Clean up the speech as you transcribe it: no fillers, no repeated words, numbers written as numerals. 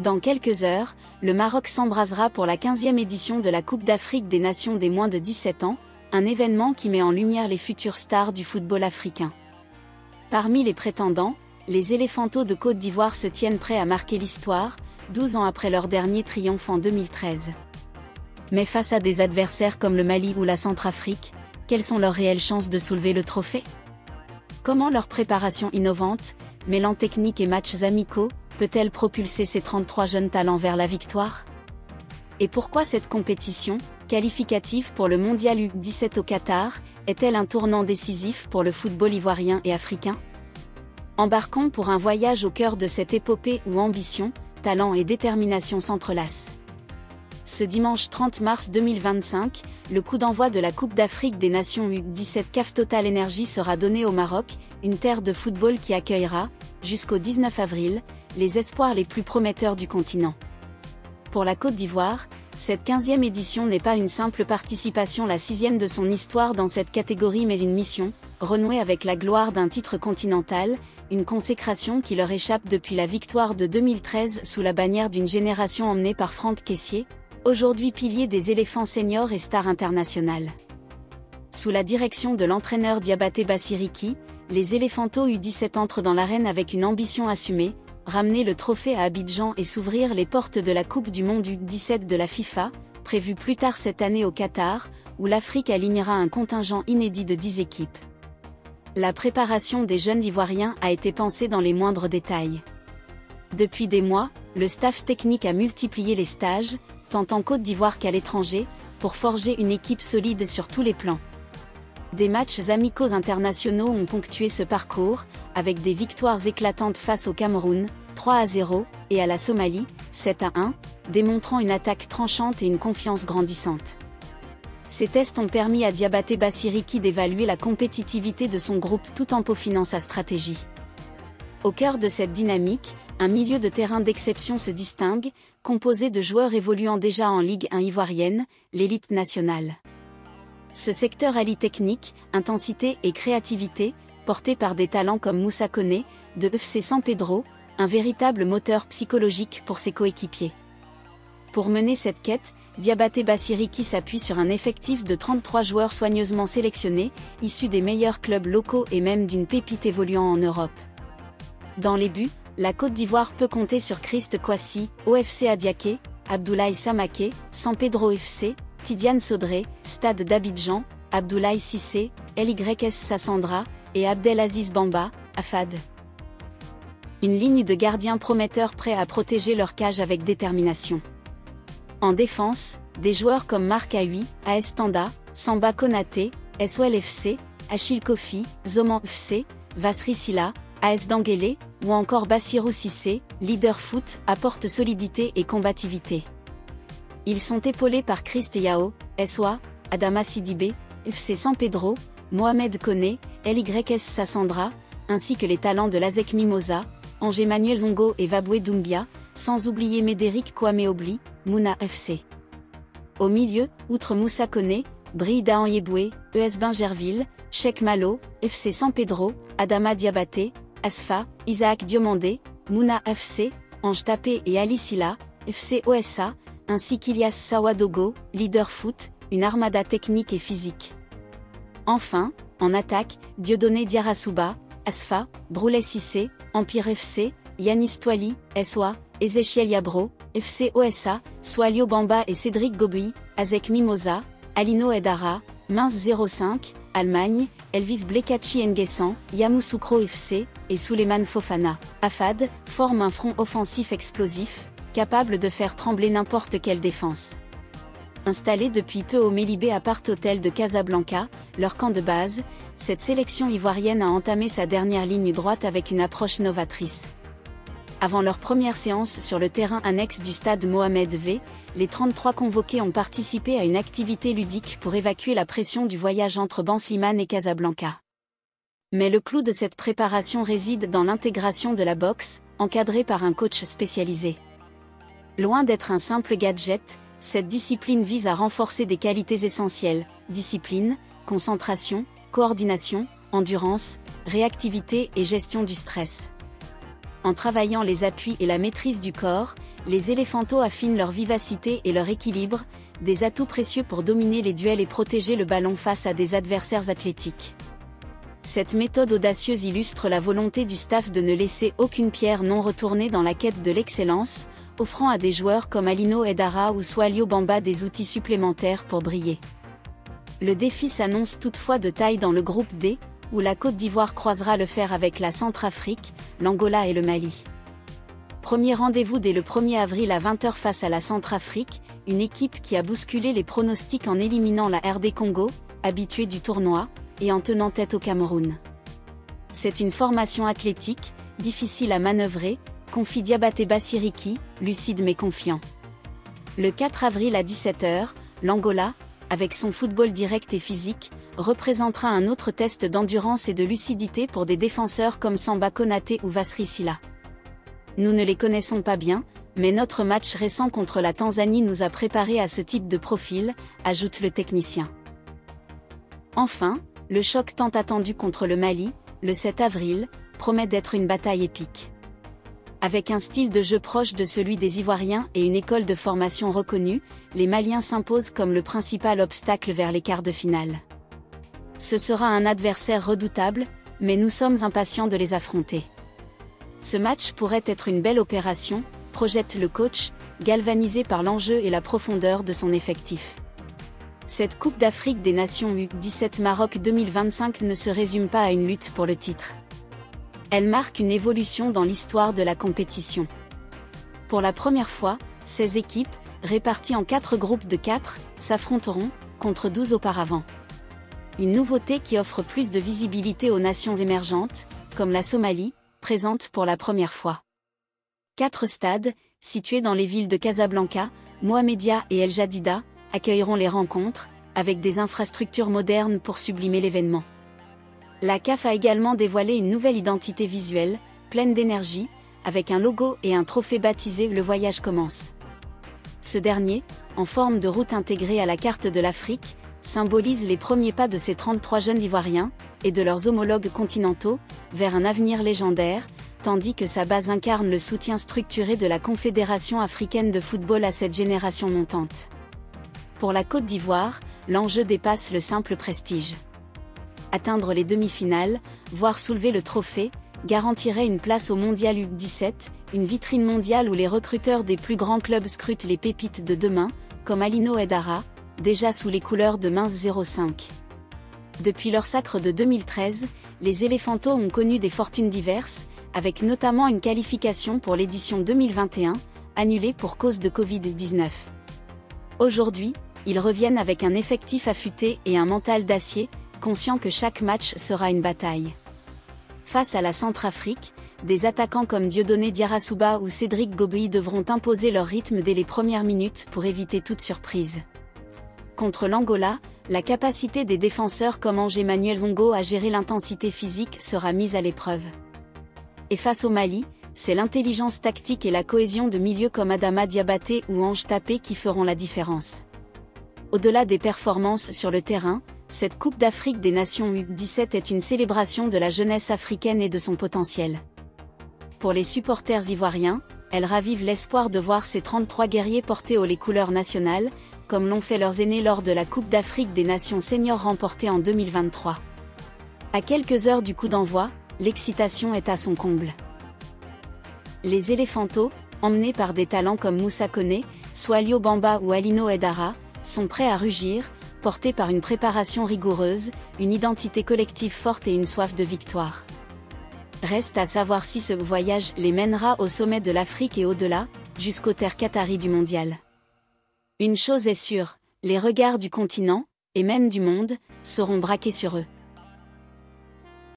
Dans quelques heures, le Maroc s'embrasera pour la 15e édition de la Coupe d'Afrique des Nations des moins de 17 ans, un événement qui met en lumière les futures stars du football africain. Parmi les prétendants, les Éléphantos de Côte d'Ivoire se tiennent prêts à marquer l'histoire, 12 ans après leur dernier triomphe en 2013. Mais face à des adversaires comme le Mali ou la Centrafrique, quelles sont leurs réelles chances de soulever le trophée? Comment leur préparation innovante, mêlant technique et matchs amicaux, peut-elle propulser ces 33 jeunes talents vers la victoire? Et pourquoi cette compétition, qualificative pour le Mondial U17 au Qatar, est-elle un tournant décisif pour le football ivoirien et africain? Embarquons pour un voyage au cœur de cette épopée où ambition, talent et détermination s'entrelacent. Ce dimanche 30 mars 2025, le coup d'envoi de la Coupe d'Afrique des Nations U17 CAF Total Energy sera donné au Maroc, une terre de football qui accueillera, jusqu'au 19 avril, les espoirs les plus prometteurs du continent. Pour la Côte d'Ivoire, cette 15e édition n'est pas une simple participation, la 6e de son histoire dans cette catégorie, mais une mission, renouer avec la gloire d'un titre continental, une consécration qui leur échappe depuis la victoire de 2013 sous la bannière d'une génération emmenée par Franck Kessié, aujourd'hui pilier des éléphants seniors et star internationale. Sous la direction de l'entraîneur Diabaté Bassiriki, les Éléphantos U17 entrent dans l'arène avec une ambition assumée, ramener le trophée à Abidjan et s'ouvrir les portes de la Coupe du Monde U17 de la FIFA, prévue plus tard cette année au Qatar, où l'Afrique alignera un contingent inédit de 10 équipes. La préparation des jeunes Ivoiriens a été pensée dans les moindres détails. Depuis des mois, le staff technique a multiplié les stages, tant en Côte d'Ivoire qu'à l'étranger, pour forger une équipe solide sur tous les plans. Des matchs amicaux internationaux ont ponctué ce parcours, avec des victoires éclatantes face au Cameroun, 3-0, et à la Somalie, 7-1, démontrant une attaque tranchante et une confiance grandissante. Ces tests ont permis à Diabaté Bassiriki d'évaluer la compétitivité de son groupe tout en peaufinant sa stratégie. Au cœur de cette dynamique, un milieu de terrain d'exception se distingue, composé de joueurs évoluant déjà en Ligue 1 ivoirienne, l'élite nationale. Ce secteur allie technique, intensité et créativité, porté par des talents comme Moussa Koné, de FC San Pedro, un véritable moteur psychologique pour ses coéquipiers. Pour mener cette quête, Diabaté Bassiriki s'appuie sur un effectif de 33 joueurs soigneusement sélectionnés, issus des meilleurs clubs locaux et même d'une pépite évoluant en Europe. Dans les buts, la Côte d'Ivoire peut compter sur Christ Kouassi, OFC Adiaké, Abdoulaye Samaké, San Pedro FC, Tidiane Sodré, Stade d'Abidjan, Abdoulaye Cissé, LYS Sassandra, et Abdelaziz Bamba, AFAD. Une ligne de gardiens prometteurs prêts à protéger leur cage avec détermination. En défense, des joueurs comme Marc Aoui, AS Tanda, Samba Konaté, SOL FC, Achille Kofi, Zoman FC, Vasri Silla, AS Danguélé, ou encore Bassirou Cissé, leader foot, apportent solidité et combativité. Ils sont épaulés par Christ Yao, SOA, Adama Sidibé, FC San Pedro, Mohamed Koné, LYS Sassandra, ainsi que les talents de l'ASEC Mimosa, Angers Manuel Zongo et Vaboué Doumbia, sans oublier Médéric Kwame Obli, Mouna FC. Au milieu, outre Moussa Koné, brille Dahan Yeboué, ES Bingerville, Cheikh Malo, FC San Pedro, Adama Diabaté, Asfa, Isaac Diomandé, Mouna FC, Ange Tapé et Ali Silla, FC OSA, ainsi qu'Ilias Sawadogo, leader foot, une armada technique et physique. Enfin, en attaque, Dieudonné Diarasuba, Asfa, Broulet Cissé, Empire FC, Yanis Touali, SOA, Ezechiel Yabro, FC OSA, Swalio Bamba et Cédric Gobui, Azek Mimosa, Alino Edara, Mince 05, Allemagne, Elvis Blekatchi Nguessan, Yamoussoukro FC, et Souleymane Fofana, AFAD, forment un front offensif explosif, capable de faire trembler n'importe quelle défense. Installé depuis peu au Melibé Apart Hotel de Casablanca, leur camp de base, cette sélection ivoirienne a entamé sa dernière ligne droite avec une approche novatrice. Avant leur première séance sur le terrain annexe du stade Mohamed V, les 33 convoqués ont participé à une activité ludique pour évacuer la pression du voyage entre Ban Slimane et Casablanca. Mais le clou de cette préparation réside dans l'intégration de la boxe, encadrée par un coach spécialisé. Loin d'être un simple gadget, cette discipline vise à renforcer des qualités essentielles, discipline, concentration, coordination, endurance, réactivité et gestion du stress. en travaillant les appuis et la maîtrise du corps, les éléphantos affinent leur vivacité et leur équilibre, des atouts précieux pour dominer les duels et protéger le ballon face à des adversaires athlétiques. Cette méthode audacieuse illustre la volonté du staff de ne laisser aucune pierre non retournée dans la quête de l'excellence, offrant à des joueurs comme Alino Edara ou Swalio Bamba des outils supplémentaires pour briller. Le défi s'annonce toutefois de taille dans le groupe D, où la Côte d'Ivoire croisera le fer avec la Centrafrique, l'Angola et le Mali. Premier rendez-vous dès le 1er avril à 20 h face à la Centrafrique, une équipe qui a bousculé les pronostics en éliminant la RD Congo, habituée du tournoi, et en tenant tête au Cameroun. C'est une formation athlétique, difficile à manœuvrer, confie Diabaté Bassiriki, lucide mais confiant. Le 4 avril à 17 h, l'Angola, avec son football direct et physique, représentera un autre test d'endurance et de lucidité pour des défenseurs comme Samba Konaté ou Vasri Silla. Nous ne les connaissons pas bien, mais notre match récent contre la Tanzanie nous a préparés à ce type de profil, ajoute le technicien. Enfin, le choc tant attendu contre le Mali, le 7 avril, promet d'être une bataille épique. Avec un style de jeu proche de celui des Ivoiriens et une école de formation reconnue, les Maliens s'imposent comme le principal obstacle vers les quarts de finale. Ce sera un adversaire redoutable, mais nous sommes impatients de les affronter. Ce match pourrait être une belle opération, projette le coach, galvanisé par l'enjeu et la profondeur de son effectif. Cette Coupe d'Afrique des Nations U17 Maroc 2025 ne se résume pas à une lutte pour le titre. Elle marque une évolution dans l'histoire de la compétition. Pour la première fois, 16 équipes, réparties en 4 groupes de 4, s'affronteront, contre 12 auparavant. Une nouveauté qui offre plus de visibilité aux nations émergentes, comme la Somalie, présente pour la première fois. 4 stades, situés dans les villes de Casablanca, Mohamedia et El Jadida, accueilleront les rencontres, avec des infrastructures modernes pour sublimer l'événement. La CAF a également dévoilé une nouvelle identité visuelle, pleine d'énergie, avec un logo et un trophée baptisé « Le voyage commence ». Ce dernier, en forme de route intégrée à la carte de l'Afrique, symbolise les premiers pas de ces 33 jeunes Ivoiriens, et de leurs homologues continentaux, vers un avenir légendaire, tandis que sa base incarne le soutien structuré de la Confédération africaine de football à cette génération montante. Pour la Côte d'Ivoire, l'enjeu dépasse le simple prestige. Atteindre les demi-finales, voire soulever le trophée, garantirait une place au Mondial U17, une vitrine mondiale où les recruteurs des plus grands clubs scrutent les pépites de demain, comme Alino Edara, déjà sous les couleurs de Mainz 05. Depuis leur sacre de 2013, les éléphantos ont connu des fortunes diverses, avec notamment une qualification pour l'édition 2021, annulée pour cause de Covid-19. Aujourd'hui, ils reviennent avec un effectif affûté et un mental d'acier, conscients que chaque match sera une bataille. Face à la Centrafrique, des attaquants comme Dieudonné Diarra ou Cédric Gobey devront imposer leur rythme dès les premières minutes pour éviter toute surprise. Contre l'Angola, la capacité des défenseurs comme Angers Manuel Zongo à gérer l'intensité physique sera mise à l'épreuve. Et face au Mali, c'est l'intelligence tactique et la cohésion de milieux comme Adama Diabaté ou Ange Tapé qui feront la différence. Au-delà des performances sur le terrain, cette Coupe d'Afrique des Nations U17 est une célébration de la jeunesse africaine et de son potentiel. Pour les supporters ivoiriens, elle ravive l'espoir de voir ces 33 guerriers porter haut les couleurs nationales, comme l'ont fait leurs aînés lors de la Coupe d'Afrique des Nations Seniors remportée en 2023. À quelques heures du coup d'envoi, l'excitation est à son comble. Les éléphantos, emmenés par des talents comme Moussa Koné, Swalio Bamba ou Alino Edara, sont prêts à rugir, portés par une préparation rigoureuse, une identité collective forte et une soif de victoire. Reste à savoir si ce voyage les mènera au sommet de l'Afrique et au-delà, jusqu'aux terres qataries du mondial. Une chose est sûre, les regards du continent, et même du monde, seront braqués sur eux.